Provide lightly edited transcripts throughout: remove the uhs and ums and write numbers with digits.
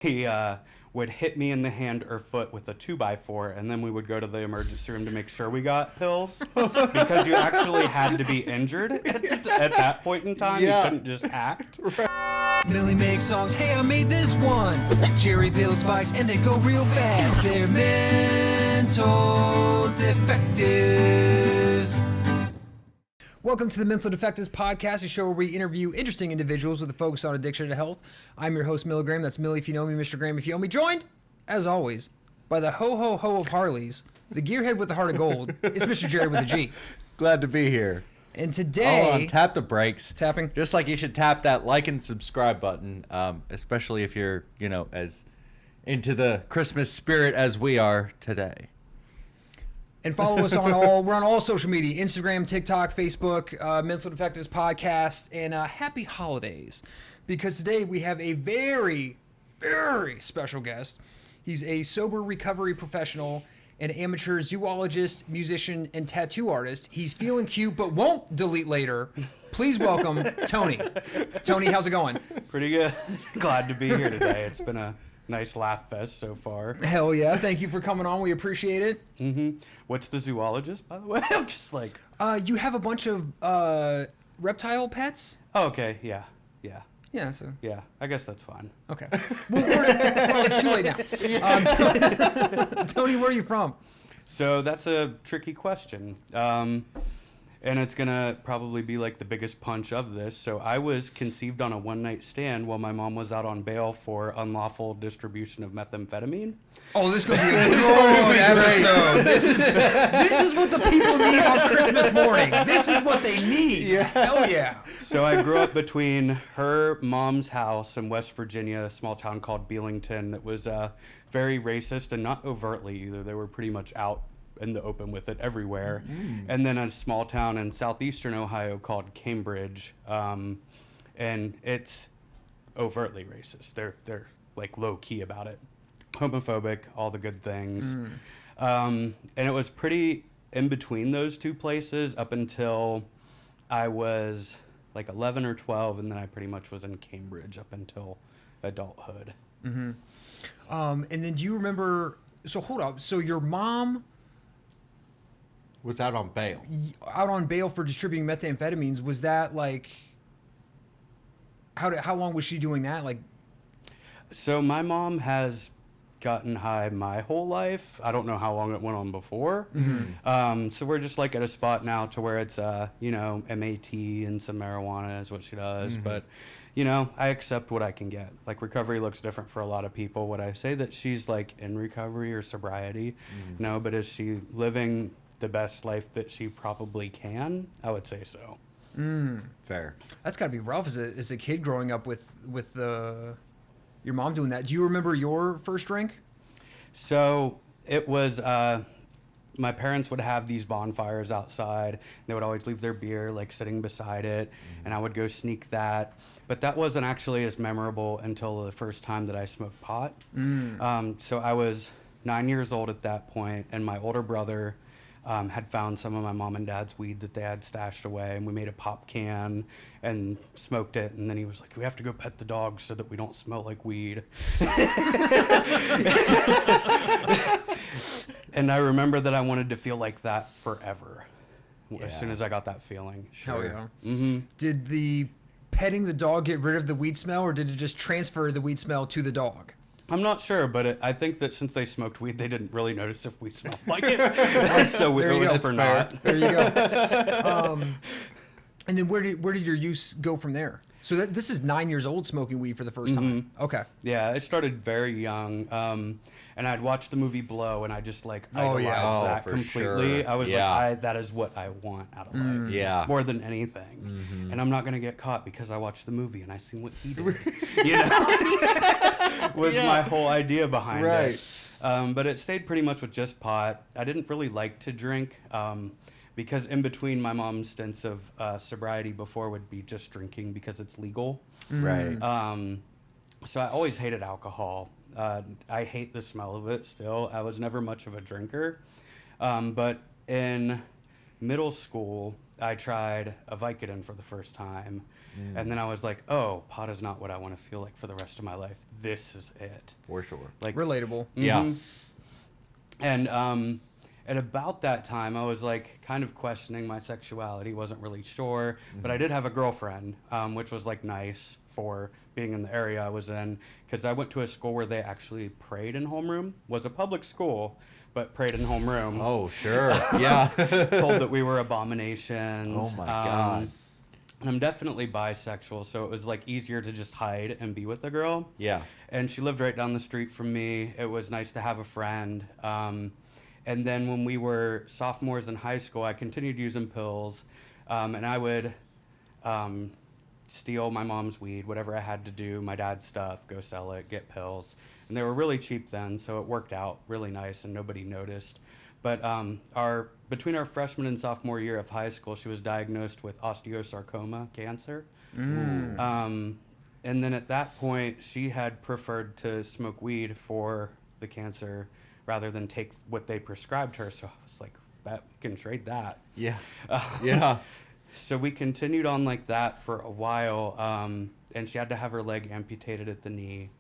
he would hit me in the hand or foot with a 2x4, and then we would go to the emergency room to make sure we got pills because you actually had to be injured at that point in time. Yeah. You couldn't just act. Millie makes songs, hey, I made this one. Jerry builds bikes and they go real fast. They're mental defectives. Welcome to the Mental Defectives podcast, a show where we interview interesting individuals with a focus on addiction and health. I'm your host, Millie Graham. That's Millie if you know me, Mr. Graham if you know me. Joined, as always, by the ho-ho-ho of Harleys, the gearhead with the heart of gold. It's Mr. Jerry with a G. Glad to be here. And today... Hold on, tap the brakes. Tapping. Just like you should tap that like and subscribe button, especially if you're, as into the Christmas spirit as we are today. And follow us on we're on all social media, Instagram, TikTok, Facebook, Mental Defectives Podcast, and happy holidays. Because today we have a very, very special guest. He's a sober recovery professional, an amateur zoologist, musician, and tattoo artist. He's feeling cute, but won't delete later. Please welcome Tony. Tony, how's it going? Pretty good. Glad to be here today. It's been a nice laugh fest so far. Hell yeah. Thank you for coming on. We appreciate it. Mm-hmm. What's the zoologist, by the way? I'm just like... You have a bunch of reptile pets? Oh, okay, yeah. Yeah, so... Yeah, I guess that's fine. Okay. Well, it's too late now. Tony, where are you from? So that's a tricky question. And it's going to probably be like the biggest punch of this. So I was conceived on a one-night stand while my mom was out on bail for unlawful distribution of methamphetamine. Oh, this is going to be a good episode. This is what the people need on Christmas morning. This is what they need. Yeah. Hell yeah. So I grew up between her mom's house in West Virginia, a small town called Belington that was very racist and not overtly either. They were pretty much out in the open with it everywhere. And then a small town in southeastern Ohio called Cambridge, and it's overtly racist. They're like low key about it, homophobic, all the good things. And it was pretty in between those two places up until I was like 11 or 12, and then I pretty much was in Cambridge up until adulthood. And then do you remember? So hold up. So your mom Was out on bail. Out on bail for distributing methamphetamines. Was that like, how long was she doing that? Like, so my mom has gotten high my whole life. I don't know how long it went on before. So we're just like at a spot now to where it's, MAT and some marijuana is what she does. But, I accept what I can get. Like recovery looks different for a lot of people. Would I say that she's like in recovery or sobriety? No, but is she living the best life that she probably can? I would say so. Fair. That's got to be rough as a kid growing up with your mom doing that. Do you remember your first drink? So it was, my parents would have these bonfires outside. They would always leave their beer like sitting beside it, and I would go sneak that. But that wasn't actually as memorable until the first time that I smoked pot. So I was 9 years old at that point, and my older brother had found some of my mom and dad's weed that they had stashed away, and we made a pop can and smoked it, and then he was like, we have to go pet the dogs so that we don't smell like weed. And I remember that I wanted to feel like that forever as soon as I got that feeling. Hell yeah. Did the petting the dog get rid of the weed smell, or did it just transfer the weed smell to the dog? I'm not sure, but I think that since they smoked weed, they didn't really notice if we smelled like it. So it was for not. There you go. And then where did your use go from there? So this is 9 years old smoking weed for the first time. Okay. Yeah, I started very young, and I'd watched the movie Blow, and I just idolized that completely. Sure. I was like, that is what I want out of life. Yeah. More than anything. And I'm not gonna get caught because I watched the movie and I seen what he did. Was my whole idea behind it. But it stayed pretty much with just pot. I didn't really like to drink. Because in between my mom's stints of sobriety before would be just drinking because it's legal. Right. So I always hated alcohol. I hate the smell of it still. I was never much of a drinker. But in middle school, I tried a Vicodin for the first time. And then I was like, oh, pot is not what I want to feel like for the rest of my life. This is it. For sure. Like, Relatable. Yeah. And at about that time, I was like kind of questioning my sexuality, wasn't really sure. But I did have a girlfriend, which was like nice for being in the area I was in, because I went to a school where they actually prayed in homeroom. Was a public school, but prayed in homeroom. Oh, sure. Yeah. Told that we were abominations. Oh my God. And I'm definitely bisexual, so it was like easier to just hide and be with a girl. Yeah. And she lived right down the street from me. It was nice to have a friend. And then when we were sophomores in high school, I continued using pills. And I would steal my mom's weed, whatever I had to do, my dad's stuff, go sell it, get pills. And they were really cheap then, so it worked out really nice and nobody noticed. But between our freshman and sophomore year of high school, she was diagnosed with osteosarcoma, cancer. And then at that point, she had preferred to smoke weed for the cancer rather than take what they prescribed her. So I was like, bet we can trade that. Yeah. Yeah. So we continued on like that for a while, and she had to have her leg amputated at the knee.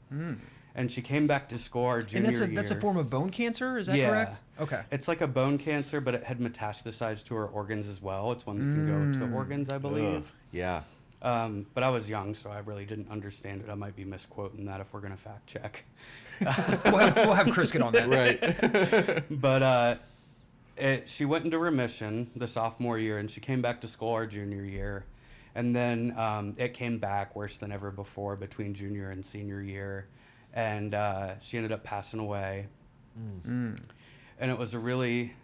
And she came back to school our junior year. And that's a form of bone cancer, is that correct? Okay. It's like a bone cancer, but it had metastasized to her organs as well. It's one that can go to organs, I believe. Ugh. Yeah. But I was young, so I really didn't understand it. I might be misquoting that if we're going to fact check. we'll have Chris get on that. Right. But she went into remission the sophomore year, and she came back to school our junior year. And then it came back worse than ever before between junior and senior year. And she ended up passing away. And it was a really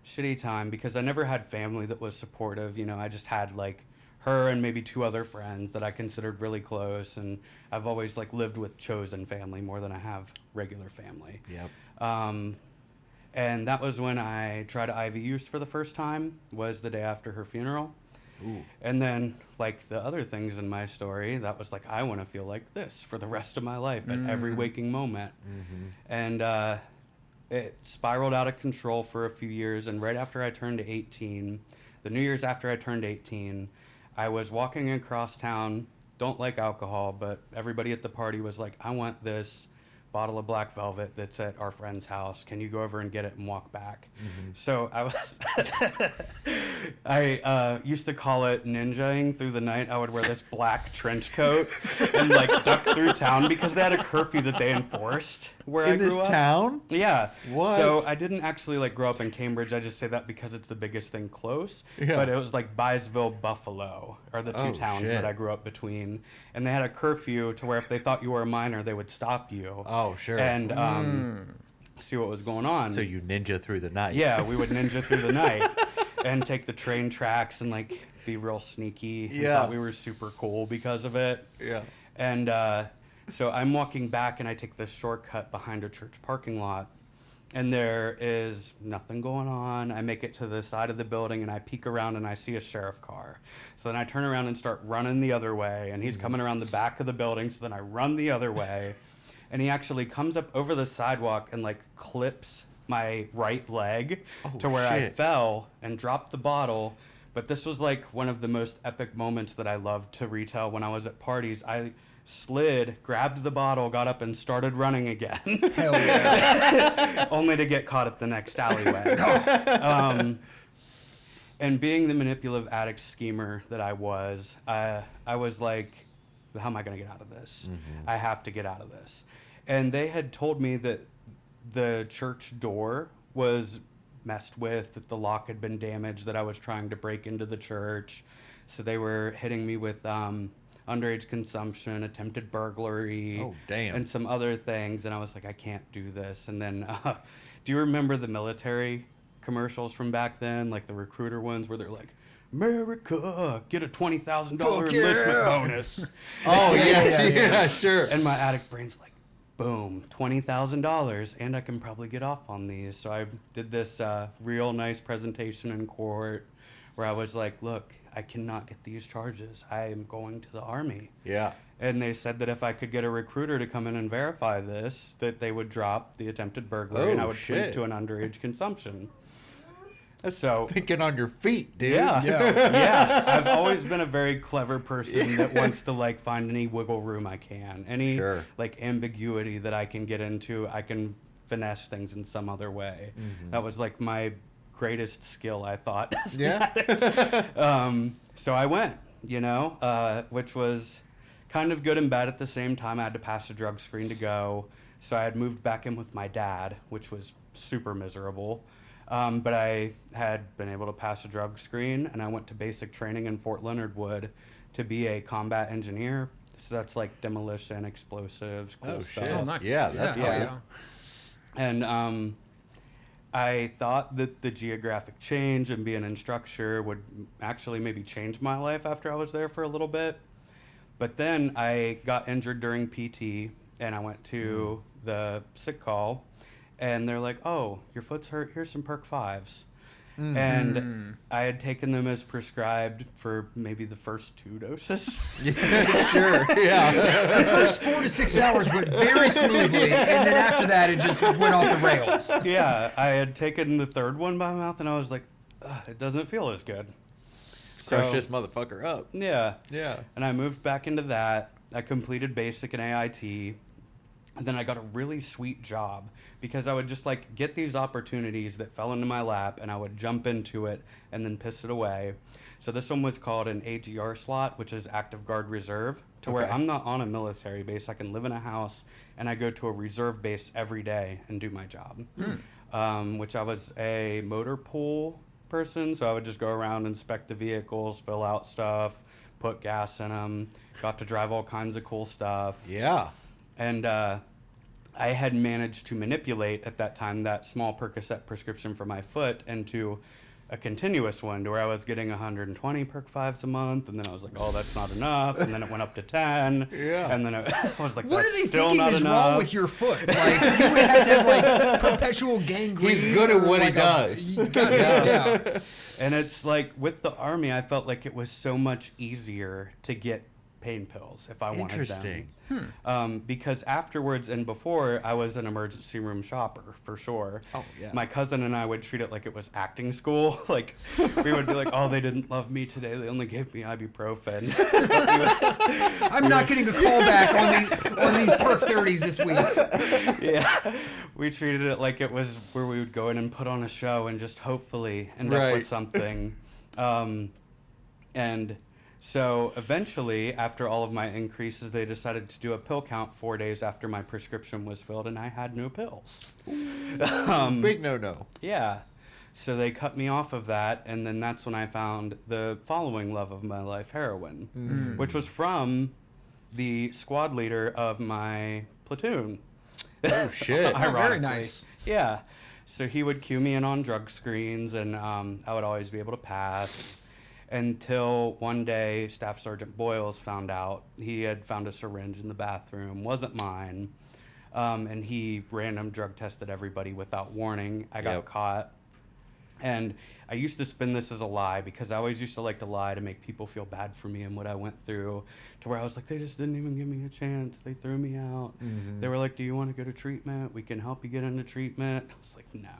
shitty time because I never had family that was supportive. You know, I just had like her and maybe two other friends that I considered really close. And I've always like lived with chosen family more than I have regular family. Yep. And that was when I tried IV use for the first time, was the day after her funeral. Ooh. And then, like the other things in my story, that was like, I want to feel like this for the rest of my life at every waking moment. And it spiraled out of control for a few years. And right after I turned 18, the New Year's after I turned 18, I was walking across town, don't like alcohol, but everybody at the party was like, I want this bottle of Black Velvet that's at our friend's house. Can you go over and get it and walk back? So I was I used to call it ninjaing through the night. I would wear this black trench coat and like duck through town because they had a curfew that they enforced where I In grew this up. town? Yeah. What? So I didn't actually like grow up in Cambridge. I just say that because it's the biggest thing close. Yeah. But it was like Byesville, Buffalo are the two Oh, towns shit. that I grew up between. And they had a curfew to where if they thought you were a minor, they would stop you. Oh, sure. And see what was going on. So you ninja through the night. Yeah, we would ninja through the night and take the train tracks and like be real sneaky. We Yeah. thought we were super cool because of it. Yeah. And so I'm walking back and I take this shortcut behind a church parking lot. And there is nothing going on. I make it to the side of the building and I peek around and I see a sheriff car. So then I turn around and start running the other way. And he's coming around the back of the building. So then I run the other way. And he actually comes up over the sidewalk and like clips my right leg to where I shit. fell and dropped the bottle. But this was like one of the most epic moments that I loved to retell when I was at parties. I slid, grabbed the bottle, got up and started running again. Hell yeah. Only to get caught at the next alleyway. And being the manipulative addict schemer that I was like, how am I going to get out of this? I have to get out of this. And they had told me that the church door was messed with, that the lock had been damaged, that I was trying to break into the church. So they were hitting me with underage consumption, attempted burglary, Oh, damn. and some other things. And I was like, I can't do this. And then, do you remember the military commercials from back then, like the recruiter ones where they're like, America, get a $20,000 Fuck enlistment yeah. bonus. Oh, yeah, yeah. sure. And my addict brain's like, boom, $20,000, and I can probably get off on these. So I did this real nice presentation in court where I was like, look, I cannot get these charges. I am going to the Army. Yeah. And they said that if I could get a recruiter to come in and verify this, that they would drop the attempted burglary and Oh, I would plead shit. to an underage consumption. That's So thinking on your feet, dude. yeah, Yeah. yeah. I've always been a very clever person that wants to like find any wiggle room I can, any Sure. like ambiguity that I can get into. I can finesse things in some other way. That was like my greatest skill, I thought. Yeah. So I went, which was kind of good and bad at the same time. I had to pass a drug screen to go. So I had moved back in with my dad, which was super miserable. But I had been able to pass a drug screen, and I went to basic training in Fort Leonard Wood to be a combat engineer. So that's like demolition, explosives, cool Oh, stuff. shit. Oh, nice. Yeah, that's yeah. cool. Yeah. And I thought that the geographic change and being an instructor would actually maybe change my life after I was there for a little bit. But then I got injured during PT, and I went to the sick call, and they're like, "Oh, your foot's hurt. Here's some Perk 5s." And I had taken them as prescribed for maybe the first 2 doses. Sure. Yeah. The first 4 to 6 hours went very smoothly, and then after that, it just went off the rails. Yeah, I had taken the third one by mouth, and I was like, it doesn't feel as good. Crush this motherfucker up. Yeah. Yeah. And I moved back into that. I completed basic and AIT. And then I got a really sweet job because I would just like get these opportunities that fell into my lap, and I would jump into it and then piss it away. So this one was called an AGR slot, which is Active Guard Reserve, to where Okay. I'm not on a military base. I can live in a house, and I go to a reserve base every day and do my job. Which I was a motor pool person, so I would just go around, inspect the vehicles, fill out stuff, put gas in them, got to drive all kinds of cool stuff. Yeah. And I had managed to manipulate at that time that small Percocet prescription for my foot into a continuous one to where I was getting 120 Perk 5s a month, and then I was like, oh, that's not enough, and then it went up to 10, Yeah. and then I was like, What that's are they still thinking not is enough. wrong with your foot? Like, you would have to have like perpetual gangrene. He's good at or, what he like, does. Yeah. And it's like with the Army, I felt like it was so much easier to get pain pills if I wanted Interesting. them. Because afterwards and before, I was an emergency room shopper for sure. Oh, yeah. My cousin and I would treat it like it was acting school. Like we would be like, "Oh, they didn't love me today. They only gave me ibuprofen." I'm not getting a call back on these Perk 30s this week. Yeah, we treated it like it was where we would go in and put on a show and just hopefully end up Right. with something. And so eventually, after all of my increases, they decided to do a pill count 4 days after my prescription was filled, and I had no pills. Big no-no. Yeah. So they cut me off of that, and then that's when I found the following love of my life, heroin, which was from the squad leader of my platoon. Oh, shit. Oh, very Ironically. nice. Yeah. So he would cue me in on drug screens, and I would always be able to pass. Until one day, Staff Sergeant Boyles found out. He had found a syringe in the bathroom, wasn't mine, and he random drug tested everybody without warning. I got Yep. caught. And I used to spin this as a lie because I always used to like to lie to make people feel bad for me and what I went through, to where I was like, they just didn't even give me a chance. They threw me out. They were like, do you want to go to treatment? We can help you get into treatment. I was like, no.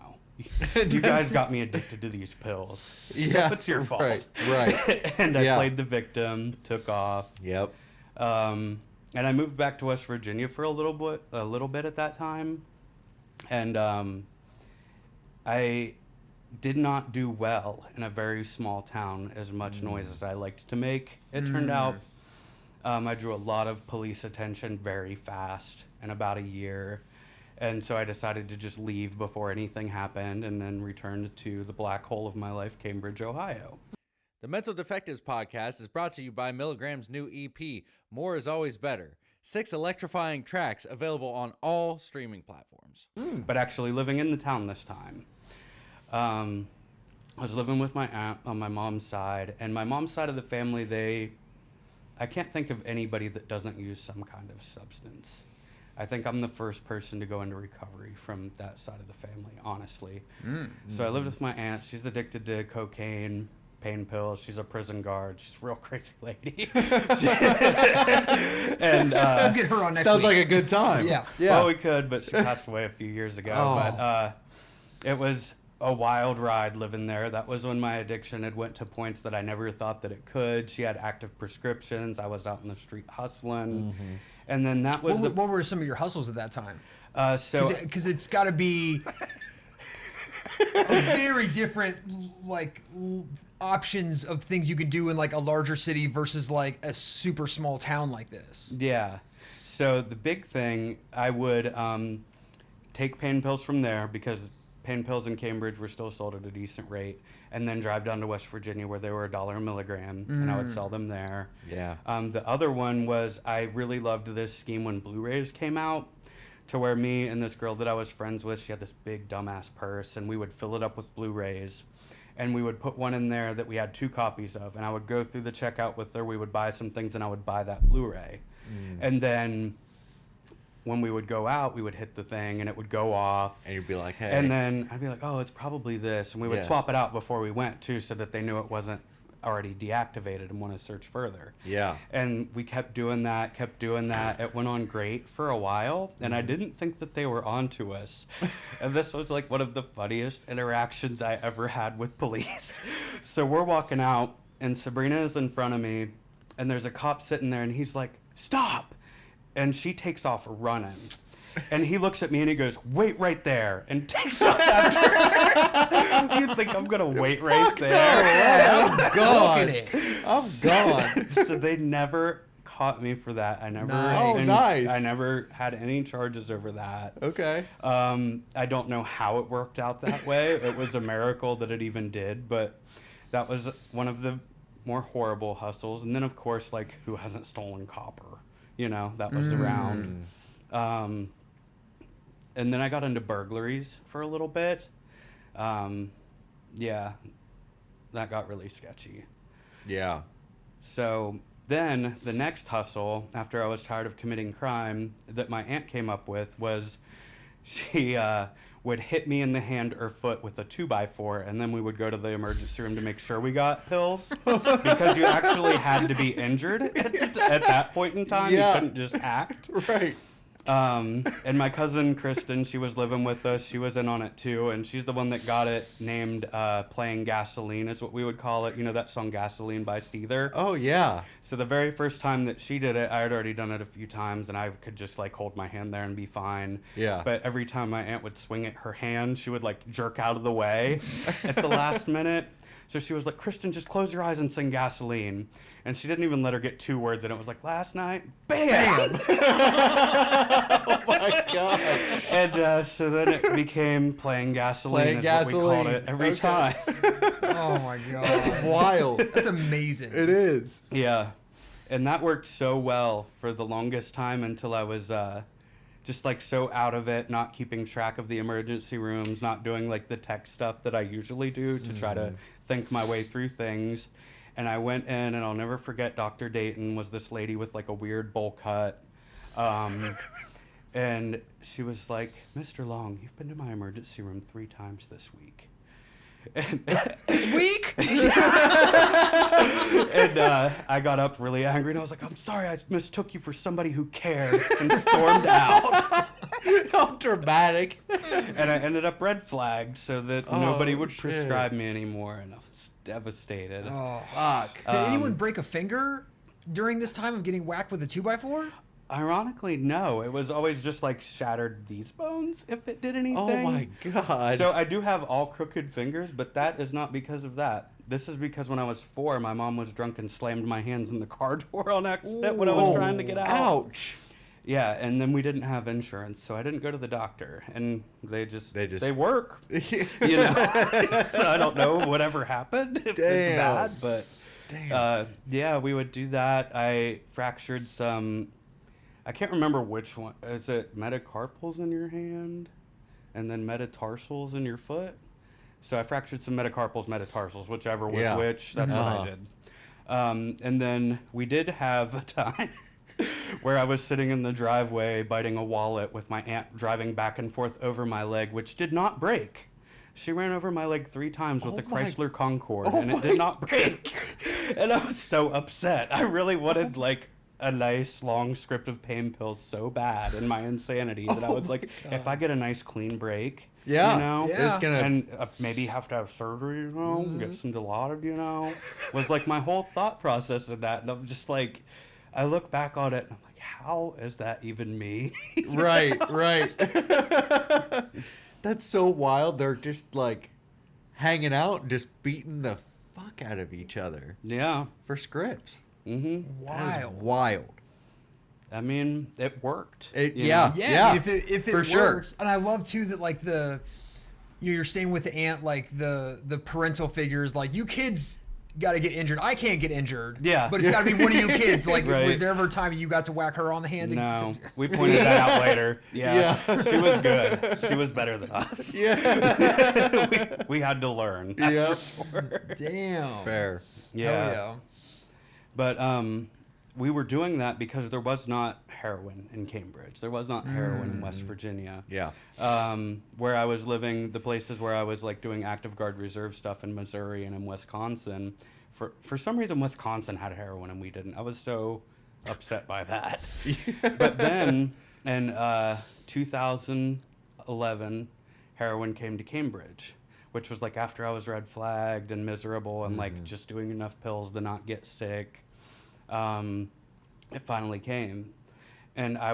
You guys got me addicted to these pills. Yeah, So it's your fault. right. And I Yeah. played the victim, took off. Yep. And I moved back to West Virginia for a little bit at that time. And I did not do well in a very small town as much noise as I liked to make. It turned out I drew a lot of police attention very fast in about a year. And so I decided to just leave before anything happened and then returned to the black hole of my life, Cambridge, Ohio. The Mental Defectives podcast is brought to you by Milligram's new EP, More is Always Better. 6 electrifying tracks available on all streaming platforms. But actually living in the town this time. I was living with my aunt on my mom's side, and my mom's side of the family, I can't think of anybody that doesn't use some kind of substance. I think I'm the first person to go into recovery from that side of the family, honestly. So I lived with my aunt. She's addicted to cocaine, pain pills. She's a prison guard. She's a real crazy lady. And We'll get her on next Sounds week. like a good time. Yeah. well, we could, but she passed away a few years ago. Oh. But it was a wild ride living there. That was when my addiction had went to points that I never thought that it could. She had active prescriptions. I was out in the street hustling. And then that was What were some of your hustles at that time? Because It's got to be a very different, like, options of things you can do in, like, a larger city versus, like, a super small town like this. Yeah. So the big thing, I would take pain pills from there because pain pills in Cambridge were still sold at a decent rate, and then drive down to West Virginia where they were $1 a milligram, and I would sell them there. Yeah. The other one was I really loved this scheme when Blu-rays came out, to where me and this girl that I was friends with, she had this big dumbass purse, and we would fill it up with Blu-rays, and we would put one in there that we had 2 copies of, and I would go through the checkout with her. We would buy some things, and I would buy that Blu-ray. And then when we would go out, we would hit the thing and it would go off. And you'd be like, hey. And then I'd be like, oh, it's probably this. And we would Yeah. swap it out before we went, too, so that they knew it wasn't already deactivated and want to search further. Yeah. And we kept doing that. It went on great for a while, and I didn't think that they were on to us. And this was like one of the funniest interactions I ever had with police. So we're walking out, and Sabrina is in front of me, and there's a cop sitting there, and he's like, stop! And she takes off running. And he looks at me and he goes, wait right there, and takes off after her. You think I'm going to wait right there? I'm gone. Look at it. I'm gone. So they never caught me for that. I never. Nice. Oh, nice. I never had any charges over that. Okay. I don't know how it worked out that way. It was a miracle that it even did, but that was one of the more horrible hustles. And then, of course, like, who hasn't stolen copper? You know, that was around. And then I got into burglaries for a little bit. Yeah, that got really sketchy. Yeah. So then the next hustle, after I was tired of committing crime, that my aunt came up with was she would hit me in the hand or foot with a 2x4, and then we would go to the emergency room to make sure we got pills, because you actually had to be injured at that point in time. Yeah. You couldn't just act. Right. And my cousin Kristen, she was living with us. She was in on it too, and she's the one that got it named "Playing Gasoline" is what we would call it. You know that song "Gasoline" by Steether? Oh, yeah. So the very first time that she did it, I had already done it a few times, and I could just like hold my hand there and be fine. Yeah. But every time my aunt would swing at her hand, she would like jerk out of the way at the last minute. So she was like, Kristen, just close your eyes and sing Gasoline. And she didn't even let her get 2 words in. It was like, last night, bam! Oh, my God. And so then it became Playing Gasoline, is what we called it every time. Oh my god. That's wild. That's amazing. It is. Yeah. And that worked so well for the longest time until I was just like so out of it, not keeping track of the emergency rooms, not doing like the tech stuff that I usually do to try to think my way through things. And I went in, and I'll never forget, Dr. Dayton was this lady with like a weird bowl cut. And she was like, Mr. Long, you've been to my emergency room 3 times this week. And This week? and I got up really angry, and I was like, I'm sorry, I mistook you for somebody who cared, and stormed out. How dramatic. And I ended up red flagged so that Oh, nobody would shit. prescribe me anymore, and I was devastated. Oh. Fuck. Did anyone break a finger during this time of getting whacked with a 2x4? Ironically, no. It was always just like shattered these bones, if it did anything. Oh, my God. So I do have all crooked fingers, but that is not because of that. This is because when I was 4, my mom was drunk and slammed my hands in the car door on accident when I was trying to get out. Ouch. Yeah, and then we didn't have insurance, so I didn't go to the doctor, and they work, Yeah. you know. So I don't know whatever happened, if it's Damn. bad, but Damn. yeah, we would do that. I fractured some, I can't remember which one. Is it metacarpals in your hand, and then metatarsals in your foot? So I fractured some metacarpals, metatarsals, whichever was Yeah. which. That's what I did. And then we did have a time where I was sitting in the driveway biting a wallet with my aunt driving back and forth over my leg, which did not break. She ran over my leg 3 times with Oh a my- Chrysler Concorde, oh and it my did not break. And I was so upset. I really wanted, like, a nice long script of pain pills so bad in my insanity that I was like, if I get a nice clean break, Yeah. you know, Yeah. It's gonna. and maybe have to have surgery, you know, get some Dilaudid, you know, was like my whole thought process of that. And I'm just like, I look back on it and I'm like, how is that even me? Right. That's so wild. They're just like hanging out, just beating the fuck out of each other Yeah. for scripts. Mm-hmm. That is Wild. wild. I mean, it worked. It- you yeah. know? Yeah, I mean, if it for works, sure. and I love too that like you're staying with the aunt, like the parental figures, like you kids got to get injured. I can't get injured. Yeah. but it's got to be one of you kids. Like, Right. was there ever a time you got to whack her on the hand? No, we pointed that out later. Yeah. She was good. She was better than us. Yeah. we had to learn. That's Yep. for sure. Damn. Fair. Yeah. Hell But we were doing that because there was not heroin in Cambridge. There was not heroin in West Virginia. Yeah. Where I was living, the places where I was like doing active guard reserve stuff in Missouri and in Wisconsin, for some reason Wisconsin had heroin and we didn't. I was so upset by that. But then in 2011, heroin came to Cambridge, which was like after I was red flagged and miserable and like just doing enough pills to not get sick. It finally came, and I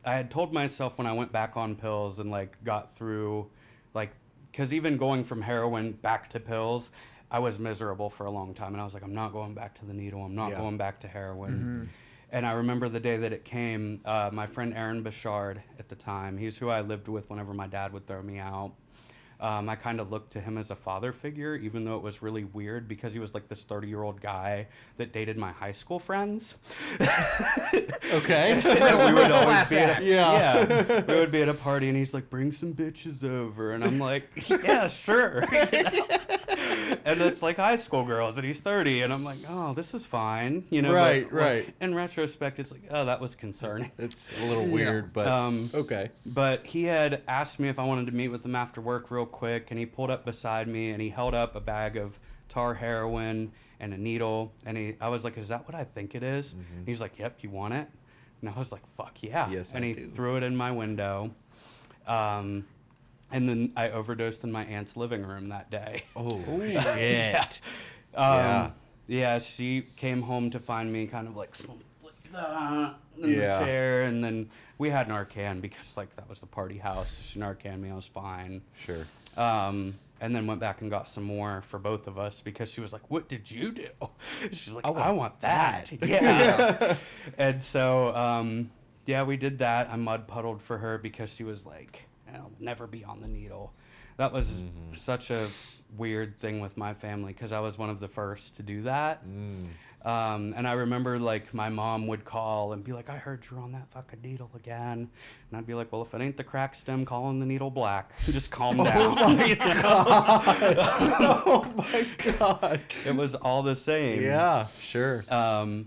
had told myself when I went back on pills and like got through, like, because even going from heroin back to pills, I was miserable for a long time, and I was like, I'm not going back to the needle. I'm not Yeah. going back to heroin. And I remember the day that it came. My friend Aaron Bouchard at the time, he's who I lived with whenever my dad would throw me out. I kind of looked to him as a father figure, even though it was really weird because he was like this 30-year-old guy that dated my high school friends. Okay. And we would always Class be at act. yeah, we would be at a party and he's like, bring some bitches over, and I'm like, yeah, sure. You know? And it's like high school girls, and he's 30, and I'm like, oh, this is fine, you know. Right, but, like, right. in retrospect, it's like, oh, that was concerning. It's a little weird, but okay. But he had asked me if I wanted to meet with him after work real quick, and he pulled up beside me and he held up a bag of tar heroin and a needle, and I was like, is that what I think it is? And he's like, yep, you want it? And I was like, fuck yeah. Yes, and I he do. threw it in my window. And then I overdosed in my aunt's living room that day. Oh, Yeah. shit. Yeah, she came home to find me kind of like slumped like that in Yeah. the chair, and then we had Narcan because like that was the party house. So she Narcaned me, I was fine. Sure. And then went back and got some more for both of us because she was like, "What did you do?" She's like, "I want that." Yeah. And so, yeah, we did that. I mud puddled for her because she was like, "I'll never be on the needle." That was such a weird thing with my family because I was one of the first to do that. And I remember like my mom would call and be like, I heard you're on that fucking needle again. And I'd be like, well, if it ain't the crack stem calling the needle black, just calm down. Oh my god. It was all the same. Yeah, sure. And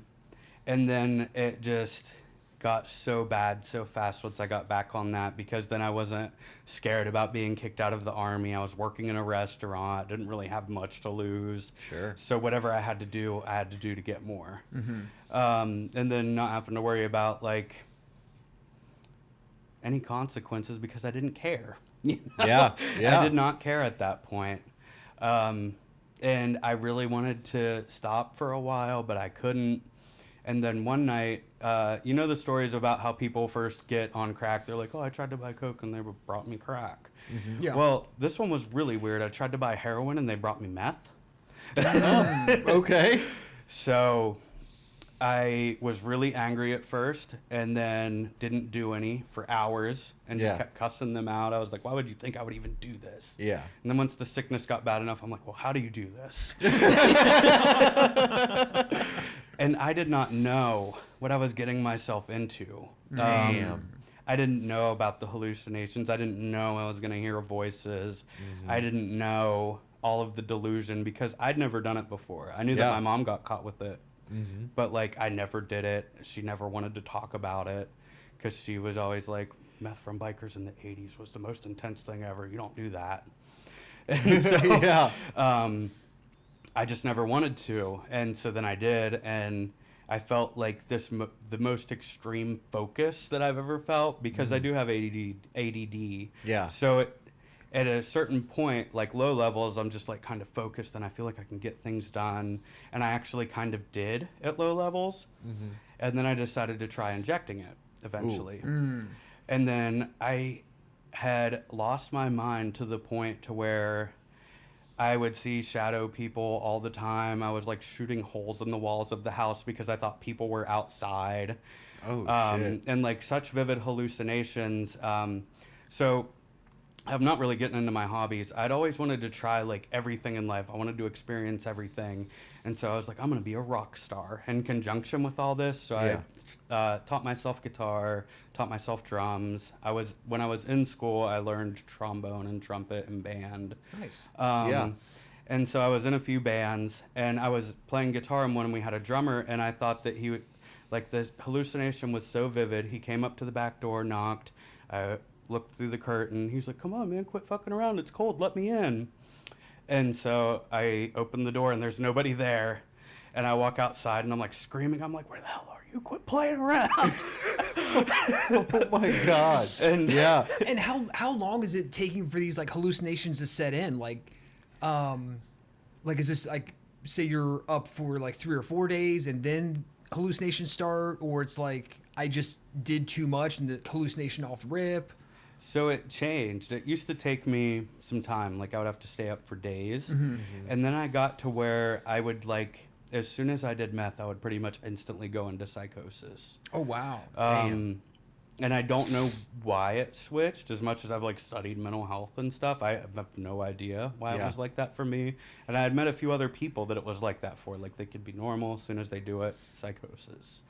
then it just got so bad so fast once I got back on that because then I wasn't scared about being kicked out of the army. I was working in a restaurant, didn't really have much to lose. Sure. So whatever I had to do to get more. And then not having to worry about like any consequences because I didn't care. You know? Yeah, yeah. I did not care at that point. And I really wanted to stop for a while, but I couldn't. And then one night, you know the stories about how people first get on crack? They're like, oh, I tried to buy Coke and they brought me crack. Yeah. Well, this one was really weird. I tried to buy heroin and they brought me meth. Okay. So I was really angry at first and then didn't do any for hours and just Yeah. kept cussing them out. I was like, why would you think I would even do this? Yeah. And then once the sickness got bad enough, I'm like, well, how do you do this? And I did not know what I was getting myself into. Damn. I didn't know about the hallucinations. I didn't know I was going to hear voices. I didn't know all of the delusion because I'd never done it before. I knew that Yeah. my mom got caught with it, but like I never did it. She never wanted to talk about it because she was always like, meth from bikers in the 80s was the most intense thing ever. You don't do that. And so, Yeah. I just never wanted to. And so then I did. And I felt like the most extreme focus that I've ever felt, because I do have ADD. Yeah. So at a certain point, like low levels, I'm just like kind of focused and I feel like I can get things done. And I actually kind of did at low levels. And then I decided to try injecting it eventually. And then I had lost my mind to the point to where I would see shadow people all the time. I was like shooting holes in the walls of the house because I thought people were outside. Oh, shit. And like such vivid hallucinations. So I'm not really getting into my hobbies. I'd always wanted to try like everything in life. I wanted to experience everything. And so I was like, I'm going to be a rock star in conjunction with all this. So I taught myself guitar, taught myself drums. When I was in school, I learned trombone and trumpet and band. Nice. And so I was in a few bands, and I was playing guitar in one, and we had a drummer, and I thought that he would, like, the hallucination was so vivid. He came up to the back door, knocked. I looked through the curtain. He's like, come on, man, quit fucking around. It's cold. Let me in. And so I opened the door, and there's nobody there. And I walk outside, and I'm, like, screaming. I'm like, where the hell are you? Quit playing around. Oh, my God. And And how long is it taking for these, like, hallucinations to set in? Like, is this, like, say you're up for, like, 3 or 4 days, and then hallucinations start? Or it's like, I just did too much, and the hallucination off rip? So it changed. It used to take me some time. Like, I would have to stay up for days. And then I got to where I would, like, as soon as I did meth, I would pretty much instantly go into psychosis. Oh, wow. And I don't know why it switched. As much as I've, like, studied mental health and stuff, I have no idea why it was like that for me. And I had met a few other people that it was like that for. Like, they could be normal. As soon as they do it, psychosis.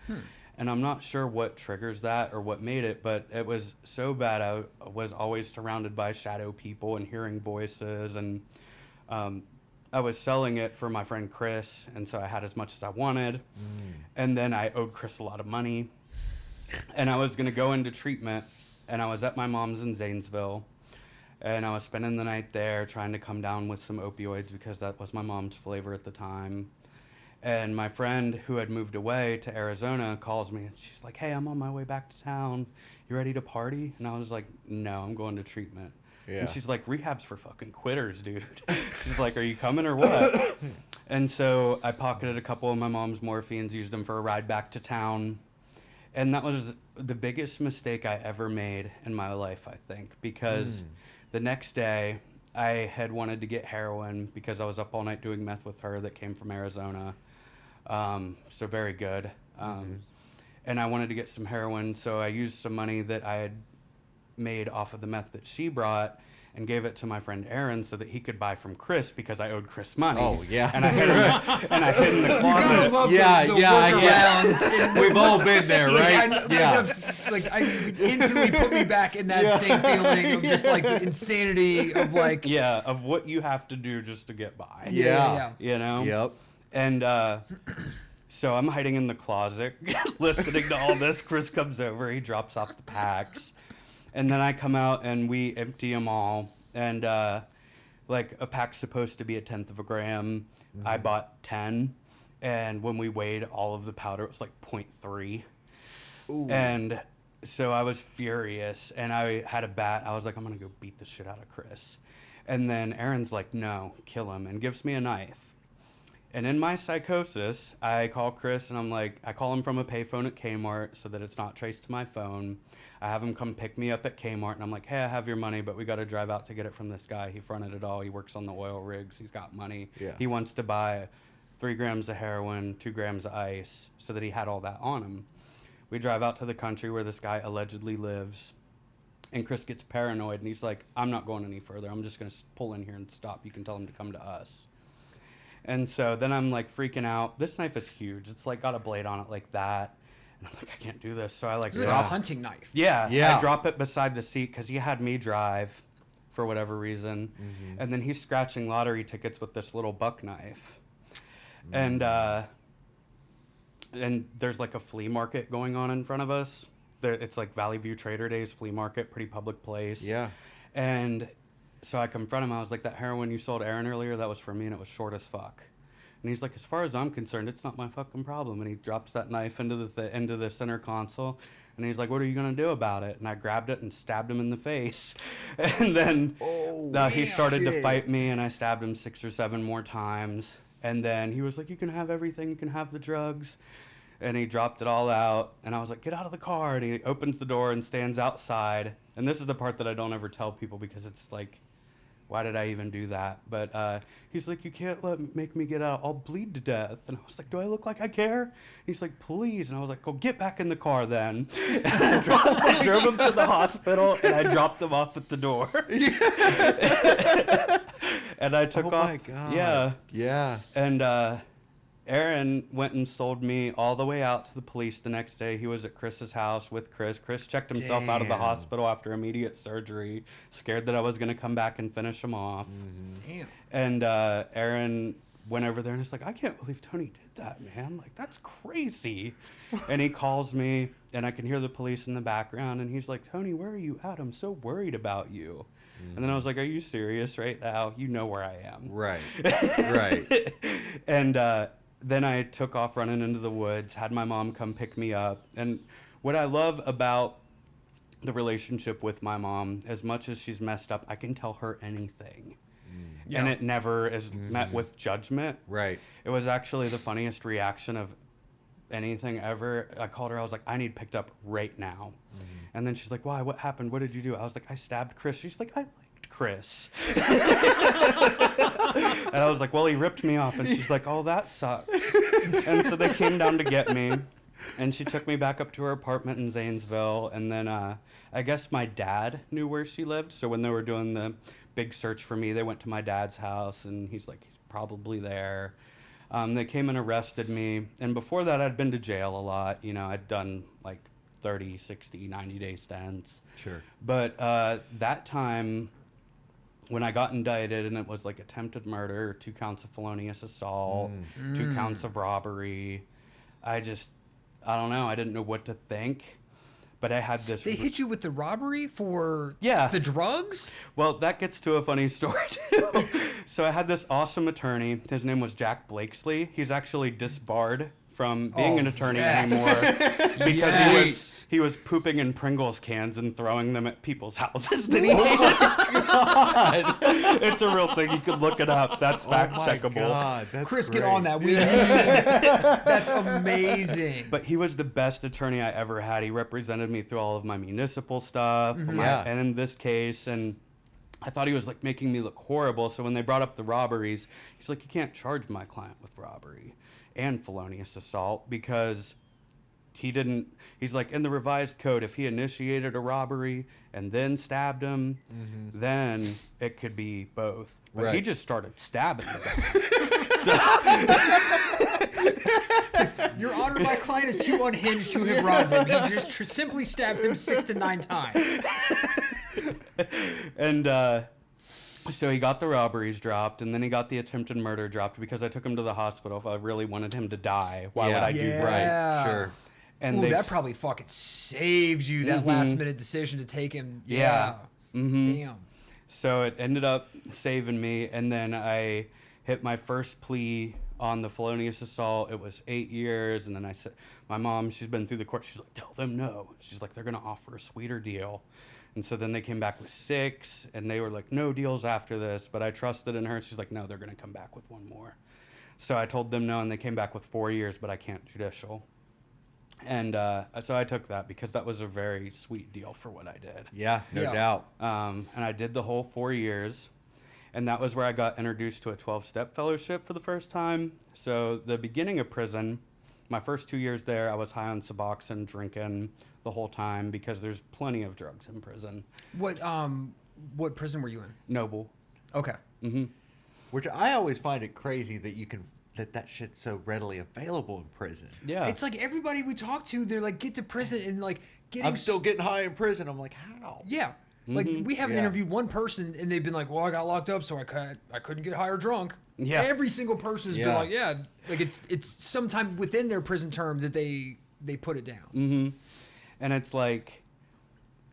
And I'm not sure what triggers that or what made it, but it was so bad. I was always surrounded by shadow people and hearing voices. And I was selling it for my friend Chris, and so I had as much as I wanted. And then I owed Chris a lot of money. And I was going to go into treatment, and I was at my mom's in Zanesville. And I was spending the night there trying to come down with some opioids because that was my mom's flavor at the time. And my friend who had moved away to Arizona calls me, and she's like, hey, I'm on my way back to town. You ready to party? And I was like, no, I'm going to treatment. And she's like, rehab's for fucking quitters, dude. She's like, are you coming or what? And so I pocketed a couple of my mom's morphines, used them for a ride back to town. And that was the biggest mistake I ever made in my life, I think, because the next day I had wanted to get heroin because I was up all night doing meth with her that came from Arizona. So very good. And I wanted to get some heroin, so I used some money that I had made off of the meth that she brought and gave it to my friend Aaron so that he could buy from Chris because I owed Chris money. Oh, yeah. And I hid in the closet. Workarounds. We've all been there, right? I instantly put me back in that same feeling of just like the insanity of like of what you have to do just to get by. You know? Yep. And so I'm hiding in the closet, listening to all this. Chris comes over, he drops off the packs. And then I come out and we empty them all. And like a pack's supposed to be 1/10 of a gram. I bought 10. And when we weighed all of the powder, it was like 0.3. And so I was furious. And I had a bat. I was like, I'm going to go beat the shit out of Chris. And then Aaron's like, no, kill him. And gives me a knife. And in my psychosis, I call Chris and I'm like, I call him from a payphone at Kmart so that it's not traced to my phone. I have him come pick me up at Kmart and I'm like, hey, I have your money, but we got to drive out to get it from this guy. He fronted it all. He works on the oil rigs. He's got money. He wants to buy 3 grams of heroin, 2 grams of ice so that he had all that on him. We drive out to the country where this guy allegedly lives. And Chris gets paranoid and he's like, I'm not going any further. I'm just going to pull in here and stop. You can tell him to come to us. And so then I'm like freaking out. This knife is huge. It's like got a blade on it like that. And I'm like, I can't do this. So I like it's like a hunting knife. Yeah. I drop it beside the seat because he had me drive for whatever reason. And then he's scratching lottery tickets with this little buck knife. And there's like a flea market going on in front of us. It's like Valley View Trader Days flea market, pretty public place. And so I confront him. I was like, that heroin you sold Aaron earlier, that was for me, and it was short as fuck. And he's like, as far as I'm concerned, it's not my fucking problem. And he drops that knife into into the center console. And he's like, what are you going to do about it? And I grabbed it and stabbed him in the face. And then he started to fight me, and I stabbed him 6 or 7 more times. And then he was like, you can have everything. You can have the drugs. And he dropped it all out. And I was like, get out of the car. And he opens the door and stands outside. And this is the part that I don't ever tell people because it's like, why did I even do that? But he's like, you can't make me get out. I'll bleed to death. And I was like, do I look like I care? And he's like, please. And I was like, go get back in the car then. And I drove him to the hospital, and I dropped him off at the door. And I took off. Oh my God. Yeah. And Aaron went and sold me all the way out to the police the next day. He was at Chris's house with Chris. Chris checked himself out of the hospital after immediate surgery, scared that I was going to come back and finish him off. Damn. And Aaron went over there and he's like, I can't believe Tony did that, man. Like, that's crazy. And he calls me, and I can hear the police in the background, and he's like, Tony, where are you at? I'm so worried about you. And then I was like, are you serious right now? You know where I am. Right. Right. And then I took off running into the woods, had my mom come pick me up. And what I love about the relationship with my mom, as much as she's messed up, I can tell her anything. And it never is met with judgment. Right. It was actually the funniest reaction of anything ever. I called her. I was like, I need picked up right now. And then she's like, why? What happened? What did you do? I was like, I stabbed Chris. She's like, I liked Chris. And I was like, well, he ripped me off. And she's like, oh, that sucks. And so they came down to get me. And she took me back up to her apartment in Zanesville. And then I guess my dad knew where she lived. So when they were doing the big search for me, they went to my dad's house. And he's like, he's probably there. They came and arrested me. And before that, I'd been to jail a lot. You know, I'd done like 30, 60, 90-day stints. Sure. But that time, when I got indicted, and it was like attempted murder, 2 counts of felonious assault, 2 counts of robbery, I don't know. I didn't know what to think. But I had this... They hit you with the robbery for Yeah. the drugs? Well, that gets to a funny story, too. So I had this awesome attorney. His name was Jack Blakesley. He's actually disbarred from being an attorney anymore because he was pooping in Pringles cans and throwing them at people's houses that he hated. God. It's a real thing. You could look it up. That's fact checkable. God, that's Chris, great. get on that. We need That's amazing. But he was the best attorney I ever had. He represented me through all of my municipal stuff, and in this case, and I thought he was like making me look horrible. So when they brought up the robberies, he's like, you can't charge my client with robbery and felonious assault because he's like, in the revised code, if he initiated a robbery and then stabbed him, then it could be both. But he just started stabbing the guy. Your Honor, my client is too unhinged to have robbed him. He just simply stabbed him 6 to 9 times. And so he got the robberies dropped, and then he got the attempted murder dropped because I took him to the hospital. If I really wanted him to die, why would I do that? Right, sure. And Ooh, that probably fucking saved you, that last minute decision to take him. Yeah. Damn. So it ended up saving me, and then I hit my first plea on the felonious assault. It was 8 years, and then I said, my mom, she's been through the court. She's like, tell them no. She's like, they're going to offer a sweeter deal. And so then they came back with 6, and they were like, no deals after this. But I trusted in her. She's like, no, they're going to come back with 1 more. So I told them no, and they came back with 4 years, but I can't judicial. And so I took that because that was a very sweet deal for what I did. Yeah, no doubt. And I did the whole 4 years. And that was where I got introduced to a 12-step fellowship for the first time. So the beginning of prison, my first 2 years there, I was high on Suboxone, drinking the whole time because there's plenty of drugs in prison. What prison were you in? Noble. Okay. Which I always find it crazy that you can that shit's so readily available in prison. Yeah. It's like everybody we talk to, they're like, get to prison and like getting... I'm still getting high in prison. I'm like, how? Yeah. Like, we haven't interviewed one person, and they've been like, well, I got locked up, so I couldn't get high or drunk. Yeah. Every single person's been like, yeah. Like, it's sometime within their prison term that they put it down. And it's like,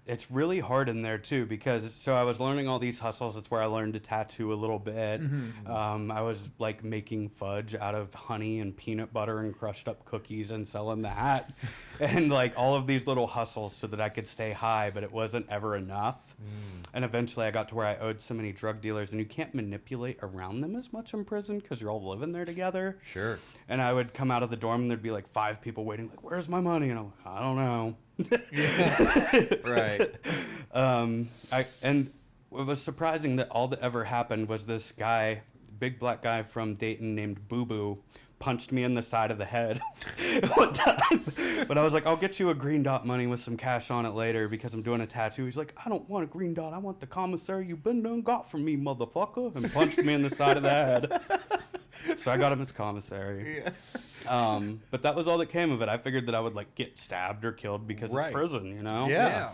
it's really hard in there too, because so I was learning all these hustles. It's where I learned to tattoo a little bit. I was like making fudge out of honey and peanut butter and crushed up cookies and selling that, and like all of these little hustles so that I could stay high, but it wasn't ever enough. And eventually I got to where I owed so many drug dealers, and you can't manipulate around them as much in prison because you're all living there together. Sure. And I would come out of the dorm and there'd be like 5 people waiting, like, where's my money? And I'm like, I don't know. Right. And it was surprising that all that ever happened was this guy, big black guy from Dayton named Boo Boo, punched me in the side of the head one time. But I was like, I'll get you a green dot money with some cash on it later because I'm doing a tattoo. He's like, I don't want a green dot. I want the commissary you been done got from me, motherfucker. And punched me in the side of the head. So I got him his commissary. Yeah. But that was all that came of it. I figured that I would like get stabbed or killed because Right. it's prison, you know? Yeah.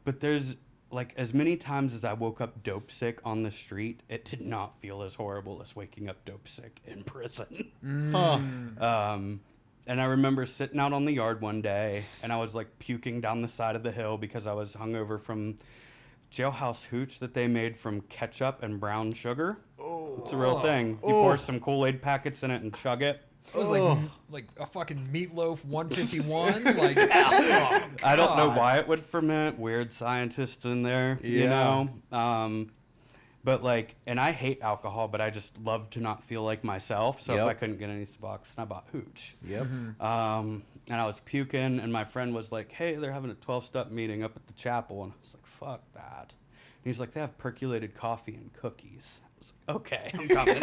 But there's like as many times as I woke up dope sick on the street, it did not feel as horrible as waking up dope sick in prison. Huh. And I remember sitting out on the yard one day and I was like puking down the side of the hill because I was hungover from jailhouse hooch that they made from ketchup and brown sugar. It's a real thing. You pour some Kool-Aid packets in it and chug it. It was like a fucking meatloaf 151. Like, I don't know why it would ferment. Weird scientists in there, you Yeah. know? But like, and I hate alcohol, but I just love to not feel like myself. So if Yep. I couldn't get any Suboxone, I bought hooch. Yep. And I was puking, and my friend was like, hey, they're having a 12-step meeting up at the chapel. And I was like, fuck that. And he's like, they have percolated coffee and cookies. I was like, okay, I'm coming.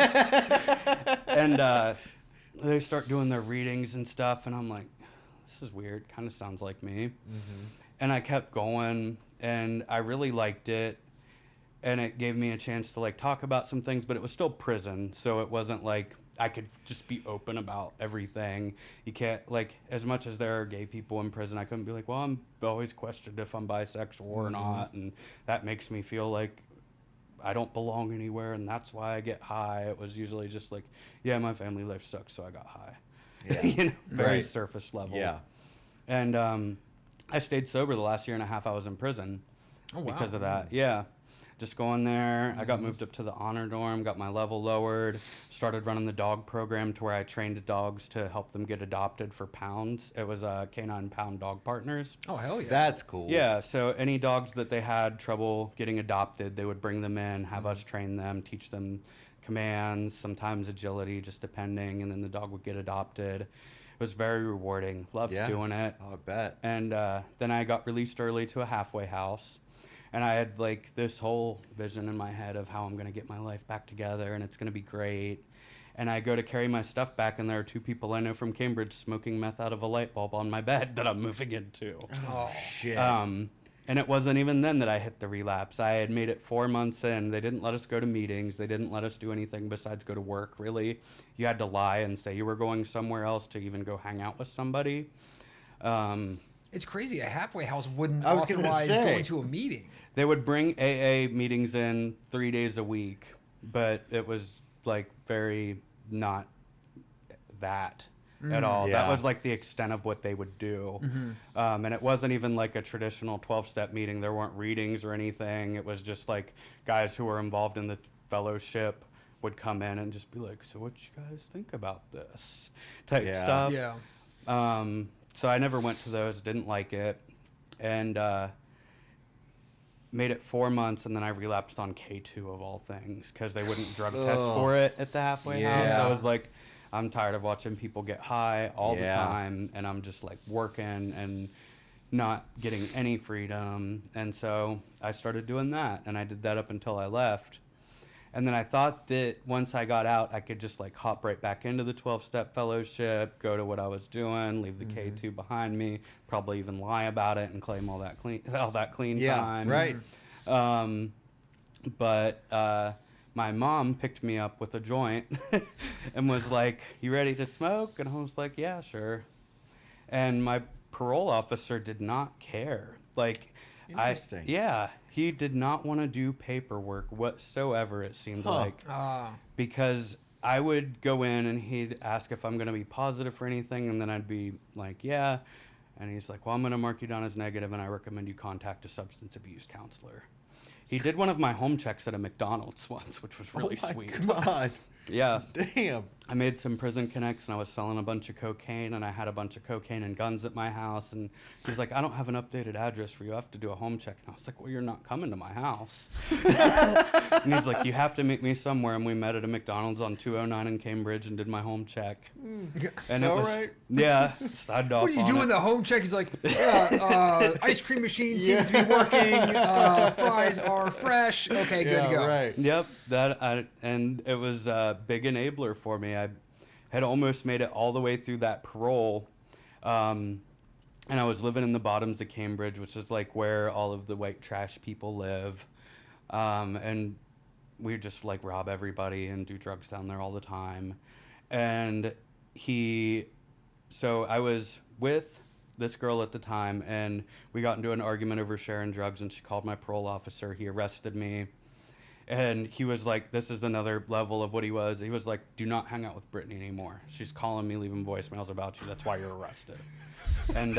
And they start doing their readings and stuff, and I'm like, this is weird. Kind of sounds like me. And I kept going, and I really liked it. And it gave me a chance to like talk about some things, but it was still prison. So it wasn't like I could just be open about everything. You can't, like, as much as there are gay people in prison, I couldn't be like, well, I'm always questioned if I'm bisexual or not. And that makes me feel like I don't belong anywhere. And that's why I get high. It was usually just like, yeah, my family life sucks, so I got high. Yeah. You know, very Right. surface level. Yeah. And I stayed sober the last year and a half I was in prison because of that. Yeah. Just going there. I got moved up to the honor dorm, got my level lowered, started running the dog program to where I trained dogs to help them get adopted for pounds. It was canine pound dog partners. oh hell yeah. That's cool. Yeah, so any dogs that they had trouble getting adopted, they would bring them in, have us train them, teach them commands, sometimes agility, just depending, and then the dog would get adopted. It was very rewarding. Loved doing it. I bet. And then I got released early to a halfway house. And I had like this whole vision in my head of how I'm going to get my life back together and it's going to be great. And I go to carry my stuff back, and there are 2 people I know from Cambridge smoking meth out of a light bulb on my bed that I'm moving into. Oh, Shit. And it wasn't even then that I hit the relapse. I had made it 4 months in. They didn't let us go to meetings. They didn't let us do anything besides go to work, really. You had to lie and say you were going somewhere else to even go hang out with somebody. it's crazy. A halfway house wouldn't I was gonna authorize say. going to a meeting. They would bring AA meetings in 3 days a week, but it was like very not that at all. Yeah. That was like the extent of what they would do. And it wasn't even like a traditional 12-step meeting. There weren't readings or anything. It was just like guys who were involved in the fellowship would come in and just be like, so what you guys think about this type Yeah. stuff. Yeah. So I never went to those, didn't like it, and made it 4 months, and then I relapsed on K2 of all things because they wouldn't drug test for it at the halfway house. Yeah. I was like, I'm tired of watching people get high all the Yeah. time, and I'm just like working and not getting any freedom. And so I started doing that, and I did that up until I left. And then I thought that once I got out, I could just like hop right back into the 12-step fellowship, go to what I was doing, leave the K2 behind me, probably even lie about it and claim all that clean Yeah, time. right. But my mom picked me up with a joint and was like, "You ready to smoke?" And I was like, "Yeah, sure." And my parole officer did not care. Like, Interesting. he did not want to do paperwork whatsoever, it seemed like. Because I would go in and he'd ask if I'm going to be positive for anything, and then I'd be like, yeah. And he's like, well, I'm going to mark you down as negative, and I recommend you contact a substance abuse counselor. He did one of my home checks at a McDonald's once, which was really sweet. Oh my God. Yeah. Damn. I made some prison connects, and I was selling a bunch of cocaine, and I had a bunch of cocaine and guns at my house. And he's like, I don't have an updated address for you. I have to do a home check. And I was like, well, you're not coming to my house. And he's like, you have to meet me somewhere. And we met at a McDonald's on 209 in Cambridge and did my home check. And it All was, right. yeah, signed off. What are you on doing it. the home check? He's like, yeah, ice cream machine seems to be working. Fries are fresh. Okay, good to go. Right. Yep, and it was a big enabler for me. I had almost made it all the way through that parole, and I was living in the bottoms of Cambridge, which is like where all of the white trash people live, and we just like rob everybody and do drugs down there all the time. And so I was with this girl at the time, and we got into an argument over sharing drugs, and she called my parole officer. He arrested me. And he was like, this is another level of what he was. He was like, do not hang out with Brittany anymore. She's calling me, leaving voicemails about you. That's why you're arrested. And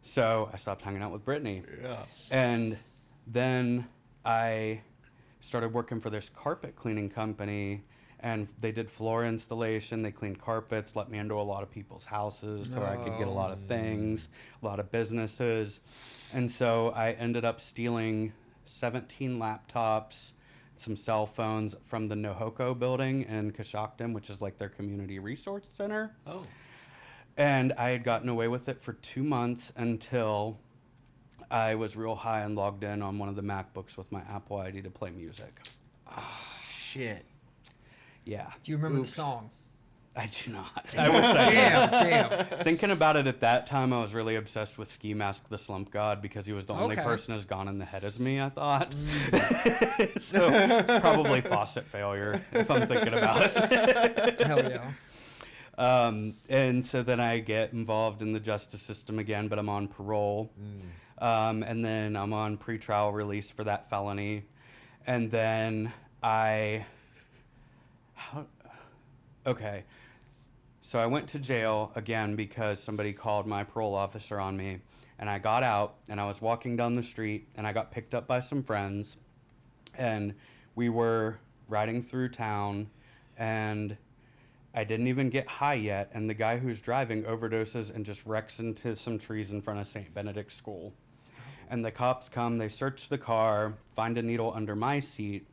so I stopped hanging out with Brittany. Yeah. And then I started working for this carpet cleaning company. And they did floor installation. They cleaned carpets, let me into a lot of people's houses so I could get a lot of things, a lot of businesses. And so I ended up stealing 17 laptops, some cell phones from the Nohoko building in Coshocton, which is like their community resource center. Oh. And I had gotten away with it for 2 months until I was real high and logged in on one of the MacBooks with my Apple ID to play music. Shit. Yeah. Do you remember Oops. the song? I do not. I wish I Damn. Thinking about it at that time, I was really obsessed with Ski Mask the Slump God because he was the only Okay. person as gone in the head as me, I thought. So it's probably faucet failure if I'm thinking about it. Hell yeah. And so then I get involved in the justice system again, but I'm on parole. And then I'm on pretrial release for that felony. And then okay. So I went to jail again because somebody called my parole officer on me, and I got out and I was walking down the street and I got picked up by some friends, and we were riding through town, and I didn't even get high yet, and the guy who's driving overdoses and just wrecks into some trees in front of St. Benedict's School. And the cops come, they search the car, find a needle under my seat,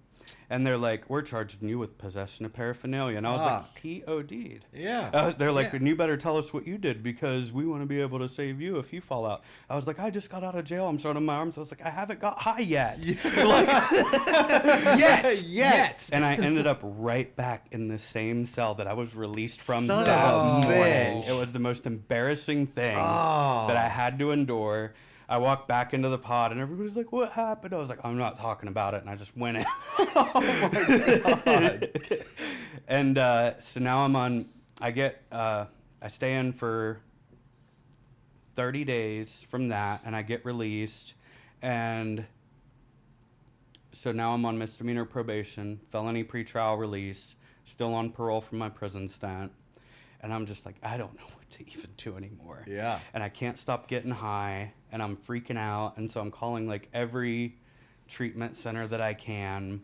and they're like, we're charging you with possession of paraphernalia. And I was like, P.O.D'd. Yeah. They're like, Yeah. and you better tell us what you did because we want to be able to save you if you fall out. I was like, I just got out of jail. I'm showing him my arms. I was like, I haven't got high yet. Yet. And I ended up right back in the same cell that I was released from Son that of a morning. bitch. It was the most embarrassing thing Oh. that I had to endure. I walked back into the pod, and everybody's like, what happened? I was like, I'm not talking about it, and I just went in. Oh my God. And so now I stay in for 30 days from that, and I get released. And so now I'm on misdemeanor probation, felony pretrial release, still on parole from my prison stint. And I'm just like, I don't know what to even do anymore. Yeah. And I can't stop getting high, and I'm freaking out. And so I'm calling like every treatment center that I can.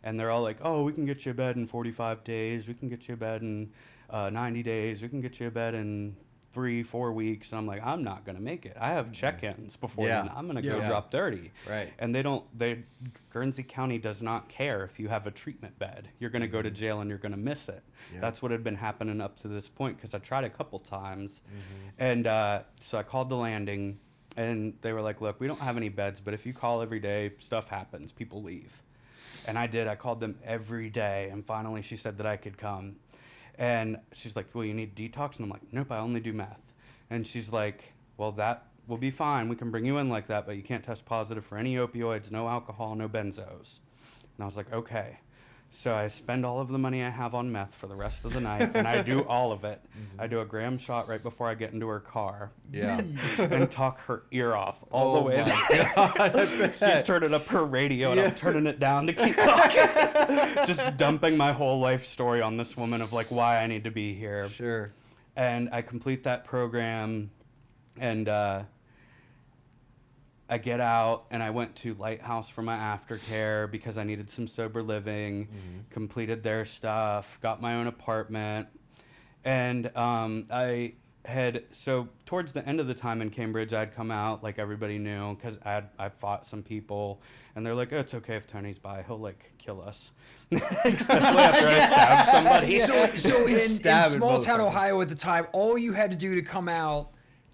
And they're all like, oh, we can get you a bed in 45 days. We can get you a bed in 90 days. We can get you a bed in 3-4 weeks. And I'm like, I'm not going to make it. I have check-ins before Yeah. then. I'm going to go Yeah. drop 30. Right. And Guernsey County does not care if you have a treatment bed. You're going to go to jail and you're going to miss it. Yeah. That's what had been happening up to this point because I tried a couple times. And so I called the landing, and they were like, look, we don't have any beds, but if you call every day, stuff happens. People leave. And I did. I called them every day, and finally she said that I could come. And she's like, well, you need detox? And I'm like, nope, I only do meth. And she's like, well, that will be fine. We can bring you in like that, but you can't test positive for any opioids, no alcohol, no benzos. And I was like, okay. So I spend all of the money I have on meth for the rest of the night, and I do all of it. I do a gram shot right before I get into her car Yeah. and talk her ear off all the way my there. God, I bet. She's turning up her radio, and I'm turning it down to keep talking. Just dumping my whole life story on this woman of like why I need to be here. Sure. And I complete that program, And I get out and I went to Lighthouse for my aftercare because I needed some sober living, completed their stuff, got my own apartment. And so towards the end of the time in Cambridge, I'd come out like everybody knew because I fought some people and they're like, oh, it's okay if Tony's by, he'll like kill us. Especially after I stabbed somebody. So in Stabbing small town motherfuckers. Ohio at the time, all you had to do to come out